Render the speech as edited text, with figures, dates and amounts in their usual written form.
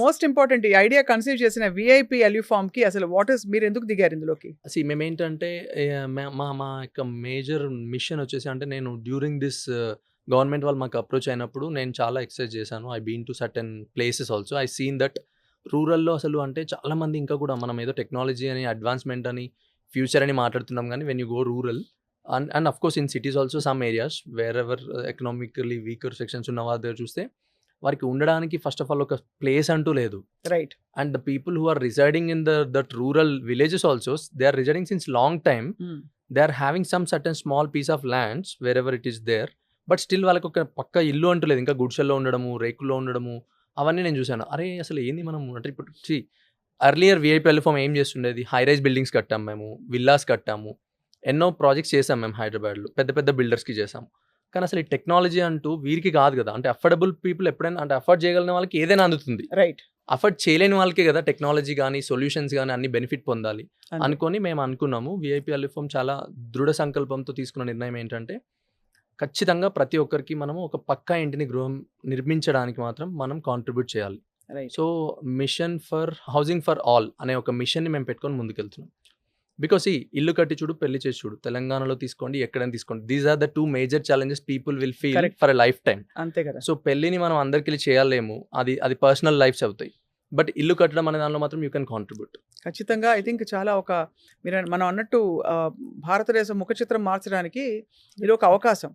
Most important ఈ idea conceive చేసిన VIP ఎల్యూఫామ్ కి అసలు మీరు ఎందుకు దిగారు ఇందులోకి? మేమేంటంటే మా మా యొక్క మేజర్ మిషన్ వచ్చేసి అంటే నేను డ్యూరింగ్ దిస్ గవర్నమెంట్ వాళ్ళు మాకు అప్రోచ్ అయినప్పుడు నేను చాలా ఎక్సర్సైజ్ చేశాను. I been to certain places also. I seen that రూరల్‌లో అసలు అంటే చాలామంది ఇంకా కూడా మనం ఏదో టెక్నాలజీ అని, అడ్వాన్స్‌మెంట్ అని, ఫ్యూచర్ అని మాట్లాడుతున్నాం గానీ when you go rural and of course in cities also some areas where ever economically weaker sections ఉన్న వాళ్ళ దగ్గర చూస్తే వారికి ఉండడానికి ఫస్ట్ ఆఫ్ ఆల్ ఒక ప్లేస్ అంటూ లేదు. Right. And the people who are residing in that rural villages also, they are residing since long time. They are having some certain small piece of lands wherever it is there, but still వాళ్ళకి ఒక పక్క ఇల్లు అంటూ లేదు. ఇంకా గుడిసెల్లో ఉండడము, రేకుల్లో ఉండడము, అవన్నీ నేను చూశాను. అరే అసలు ఏంది మనం అంటే ఇప్పుడు ఎర్లియర్ విఐపి ఎల్యూఫామ్ ఏం చేస్తుండేది, హై రైజ్ బిల్డింగ్స్ కట్టాము మేము, విల్లాస్ కట్టాము, ఎన్నో ప్రాజెక్ట్స్ చేసాం మేము హైదరాబాద్లో, పెద్ద పెద్ద బిల్డర్స్కి చేసాము. కానీ అసలు ఈ టెక్నాలజీ అంటూ వీరికి కాదు కదా. అంటే అఫోర్డబుల్ పీపుల్ ఎప్పుడైనా అంటే అఫోర్డ్ చేయగలిగిన వాళ్ళకి ఏదైనా అందుతుంది. రైట్. అఫోర్డ్ చేయలేని వాళ్ళకే కదా టెక్నాలజీ కానీ, సొల్యూషన్స్ కానీ అన్ని బెనిఫిట్ పొందాలి అనుకొని మేము అనుకున్నాము. విఐపి ఎల్యూఫామ్ చాలా దృఢ సంకల్పంతో తీసుకున్న నిర్ణయం ఏంటంటే ఖచ్చితంగా ప్రతి ఒక్కరికి మనము ఒక పక్కా ఇంటిని గృహం నిర్మించడానికి మాత్రం మనం కాంట్రిబ్యూట్ చేయాలి. So mission for housing for all అనే ఒక మిషన్ని మేము పెట్టుకొని ముందుకెళ్తున్నాం. బికాస్ ఈ ఇల్లు కట్టి చూడు, పెళ్లి చేసి చూడు, తెలంగాణలో తీసుకోండి, ఎక్కడైనా తీసుకోండి, these are the 2 major challenges people will feel for a life time. అంతే కదా. సో పెళ్లిని మనం అందరికి చేయలేము, అది పర్సనల్ లైఫ్స్ అవుతాయి. బట్ ఇల్లు కట్టడం అనే దానిలో మాత్రం యూ కెన్ కాంట్రిబ్యూట్. ఖచ్చితంగా ఐ థింక్ చాలా మనం అన్నట్టు భారతదేశ ముఖ చిత్రం మార్చడానికి ఇది ఒక అవకాశం.